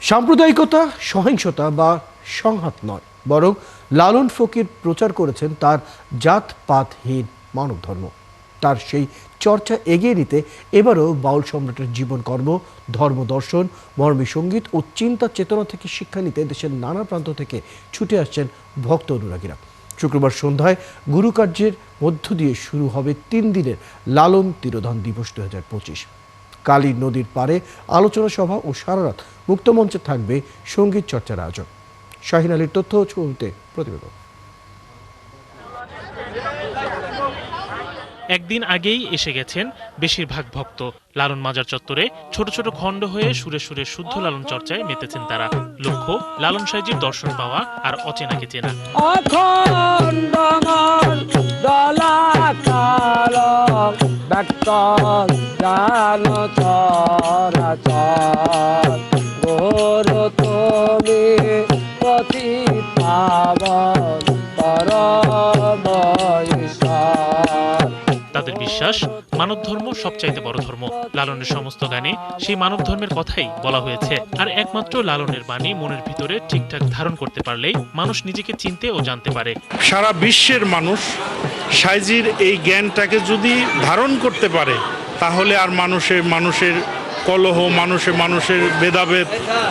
সাম্প্রদায়িকতা, সহিংসতা বা সংঘাত নয়, বরং লালন ফকির প্রচার করেছেন তার জাতপাতহীন মানব ধর্ম। তার সেই চর্চা এগিয়ে নিতে এবারও বাউল সম্রাটের জীবনকর্ম, ধর্ম দর্শন, মর্মী সঙ্গীত ও চিন্তা চেতনা থেকে শিক্ষা নিতে দেশের নানা প্রান্ত থেকে ছুটে আসছেন ভক্ত অনুরাগীরা। শুক্রবার সন্ধ্যায় গুরুকার্যের মধ্য দিয়ে শুরু হবে 3 দিনের লালন তিরোধান দিবস 2025। কালী নদীর পাড়ে আলোচনা সভা ও সারারাত মুক্তমঞ্চে থাকবে সঙ্গীত চর্চার আয়োজন। শাহিন আলীর তথ্য ও ছবিতে প্রতিবেদন। একদিন আগেই এসে গেছেন বেশিরভাগ ভক্ত। লালন মাজার চত্বরে ছোট ছোট খণ্ড হয়ে সুরে সুরে শুদ্ধ লালন চর্চায় মেতেছেন তারা। লক্ষ্য লালন সাইজির দর্শন পাওয়া আর অচেনাকে চেনা। তাদের বিশ্বাস মানব ধর্ম সবচাইতে বড় ধর্ম। লালনের সমস্ত গানে সেই মানব ধর্মের কথাই বলা হয়েছে। আর একমাত্র লালনের বাণী মনের ভিতরে ঠিকঠাক ধারণ করতে পারলেই মানুষ নিজেকে চিনতে ও জানতে পারে। সারা বিশ্বের মানুষ সাইজির এই জ্ঞানটাকে যদি ধারণ করতে পারে, তাহলে আর মানুষের কলহ, মানুষের ভেদাভেদ,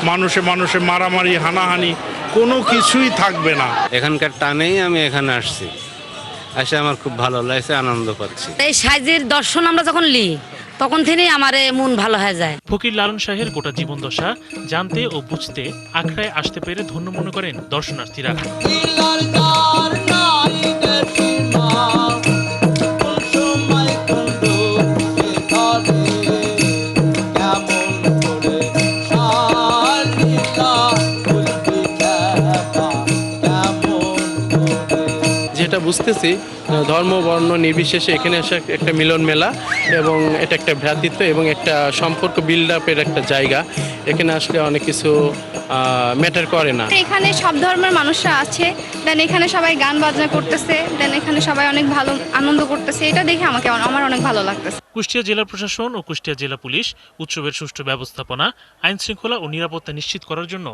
মানুষে মারামারি, হানাহানি কোনো কিছুই থাকবে না। এখানকার টানেই আমি এখানে আসছি, আসে আমার খুব ভালো লাগছে, আনন্দ পাচ্ছি। এই সাইজের দর্শন আমরা যখন লি তখন থেকেই আমার মন ভালো হয়ে যায়। ফকির লালন শাহের গোটা জীবন দশা জানতে ও বুঝতে আখড়ায় আসতে পেরে ধন্য মনে করেন দর্শনার্থীরা। যেটা বুঝতেছি, ধর্ম বর্ণ নির্বিশেষে এখানে আসা একটা মিলন মেলা এবং এটা একটা ভ্রাতৃত্ব এবং একটা সম্পর্ক বিল্ড আপের একটা জায়গা। এখানে আসলে অনেক কিছু ম্যাটার করে না। এখানে সব ধর্মের মানুষরা আছে, দেন এখানে সবাই গান বাজনা করতেছে, দেন এখানে সবাই অনেক ভালো আনন্দ করতেছে। এটা দেখে আমার অনেক ভালো লাগতেছে। কুষ্টিয়া জেলা প্রশাসন ও কুষ্টিয়া জেলা পুলিশ উৎসবের সুষ্ঠু ব্যবস্থাপনা, আইন শৃঙ্খলা ও নিরাপত্তা নিশ্চিত করার জন্য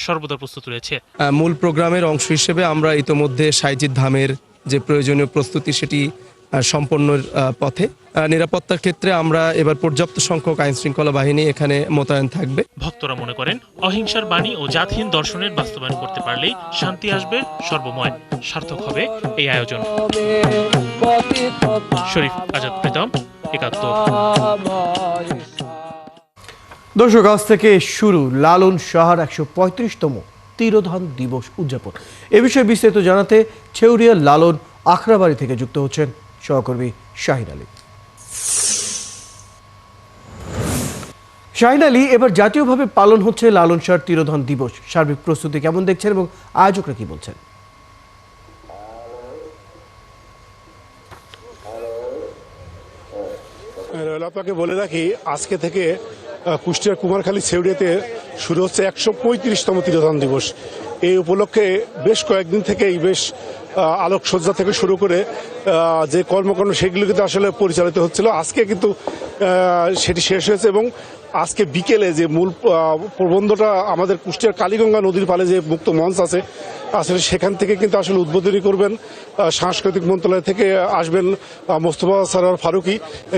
সর্বদা প্রস্তুত রয়েছে। মূল প্রোগ্রামের অংশ হিসেবে আমরা ইতোমধ্যে সাইজিদ ধামের যে প্রয়োজনীয় প্রস্তুতি সেটি সম্পন্নের পথে। নিরাপত্তার ক্ষেত্রে আমরা এবার পর্যাপ্ত সংখ্যক আইন শৃঙ্খলা বাহিনী এখানে মোতায়েন থাকবে। ভক্তরা মনে করেন অহিংসার বাণী ও জাতহীন দর্শনের বাস্তবায়ন করতে পারলেই শান্তি আসবে সর্বময়। সার্থক হবে এই আয়োজন। শরীফ আজাদ প্রীতম, ৭১। দর্শক, আজ থেকে শুরু লালন শাহর ১৩৫তম তিরোধান দিবস উদযাপন। এ বিষয়ে বিস্তারিত জানাতে ছেউরিয়া লালন আখড়াবাড়ি থেকে যুক্ত হচ্ছেন সহকর্মী শাহিন আলী। শাহিন আলী, এবার জাতীয়ভাবে পালন হচ্ছে লালন শাহর তিরোধান দিবস। সার্বিক প্রস্তুতি কেমন দেখছেন এবং আয়োজকরা কি বলছেন? আপনাকে বলে রাখি, আজকে থেকে কুষ্টিয়ার কুমারখালী ছেউড়িয়াতে শুরু হচ্ছে ১৩৫তম তিরোধান দিবস। এই উপলক্ষে বেশ কয়েকদিন থেকেই বেশ আলোকসজ্জা থেকে শুরু করে যে কর্মকাণ্ড সেগুলো কিন্তু আসলে পরিচালিত হচ্ছিল। আজকে কিন্তু সেটি শেষ হয়েছে এবং আজকে বিকেলে যে মূল প্রবন্ধটা আমাদের কুষ্টিয়ার কালীগঙ্গা নদীর পাড়ে যে মুক্ত মঞ্চ আছে, আসলে সেখান থেকে কিন্তু আসলে উদ্বোধনী করবেন সাংস্কৃতিক মন্ত্রণালয় থেকে আসবেন মোস্তফা সরোয়ার ফারুকী।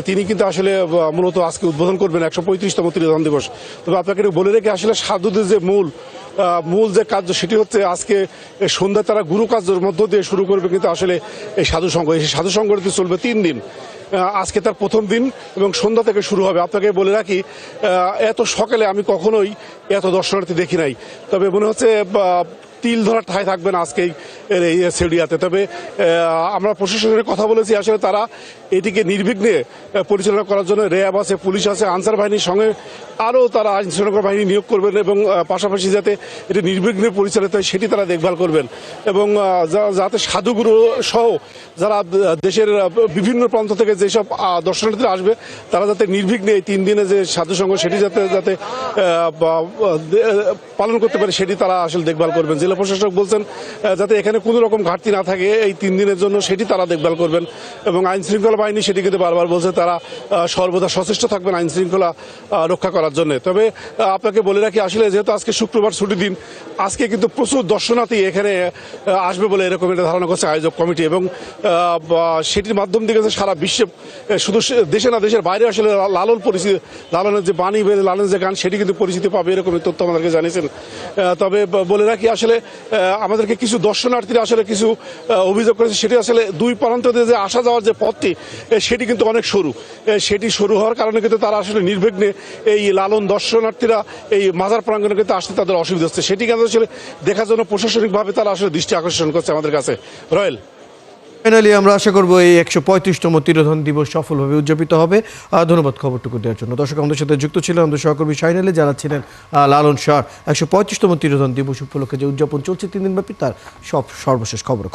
তিনি কিন্তু আসলে মূলত আজকে উদ্বোধন করবেন ১৩৫তম তিরোধান দিবস। তবে আপনাকে বলে রেখে আসলে সাধুদের যে মূল যে কার্য সেটি হচ্ছে আজকে সন্ধ্যায় তারা গুরু কার্যের মধ্য দিয়ে শুরু করবে কিন্তু আসলে এই সাধু সংঘ। এই সাধু সংঘটি চলবে 3 দিন। আজকে তার প্রথম দিন এবং সন্ধ্যা থেকে শুরু হবে। আপনাকে বলে রাখি, এত সকালে আমি কখনোই এত দর্শনার্থী দেখি নাই। তবে মনে হচ্ছে তিল ধরা ঠাঁই থাকবে না আজকে এই ছেউড়িয়াতে। তবে আমরা প্রশাসনের কথা বলেছি, আসলে তারা এটিকে নির্বিঘ্নে পরিচালনা করার জন্য র্যাব আছে, পুলিশ আছে, আনসার বাহিনীর সঙ্গে আরও তারা আইন শৃঙ্খলা বাহিনী নিয়োগ করবেন এবং পাশাপাশি যাতে এটি নির্বিঘ্নে পরিচালিত হয় সেটি তারা দেখভাল করবেন এবং যাতে সাধুগুরু সহ যারা দেশের বিভিন্ন প্রান্ত থেকে যেসব দর্শনার্থীরা আসবে তারা যাতে নির্বিঘ্নে এই 3 দিনে যে সাধু সংঘ সেটি যাতে পালন করতে পারে সেটি তারা আসলে দেখভাল করবেন। জেলা প্রশাসক বলছেন যাতে এখানে কোনো রকম ঘাটতি না থাকে এই 3 দিনের জন্য, সেটি তারা দেখভাল করবেন এবং আইন শৃঙ্খলা সেনাবাহিনী সেটি কিন্তু বারবার বলছে তারা সর্বদা সচেষ্ট থাকবেন আইন শৃঙ্খলা রক্ষা করার জন্য। তবে আপনাকে বলে রাখি, আসলে যেহেতু আজকে শুক্রবার ছুটির দিন, আজকে কিন্তু প্রচুর দর্শনার্থী এখানে আসবে বলে এরকম একটা ধারণা করছে আয়োজক কমিটি, এবং সেটির মাধ্যম থেকে সারা বিশ্বে, শুধু দেশে না দেশের বাইরে আসলে লালনের যে বাণী, লালনের যে গান, সেটি কিন্তু পরিচিতি পাবে এরকম তথ্য আমাদেরকে জানিয়েছেন। তবে বলে রাখি, আসলে আমাদেরকে কিছু দর্শনার্থীরা আসলে কিছু অভিযোগ করেছে, সেটি আসলে দুই প্রান্ত দিয়ে যে আসা যাওয়ার যে পথটি, সেটি কিন্তু অনেক সরু। সেটি সরু হওয়ার কারণে কিন্তু তারা আসলে নির্বিঘ্নে এই লালন দর্শনার্থীরা এই মাজার প্রাঙ্গণে কিন্তু আসতে তাদের অসুবিধা হচ্ছে, সেটি কিন্তু আসলে দেখার জন্য প্রশাসনিকভাবে তারা আসলে দৃষ্টি আকর্ষণ করছে আমাদের কাছে। রয়েল, ফাইনালি আমরা আশা করবো এই 135তম তিরোধান দিবস সফলভাবে উদযাপিত হবে। ধন্যবাদ খবরটুকু দেওয়ার জন্য। দর্শক, আমাদের সাথে যুক্ত ছিলেন আমাদের সহকর্মী শাহিন আলী, যারা ছিলেন লালন শাহর 135তম তিরোধান দিবস উপলক্ষে যে উদযাপন চলছে 3 দিনব্যাপী, তার সর্বশেষ খবর।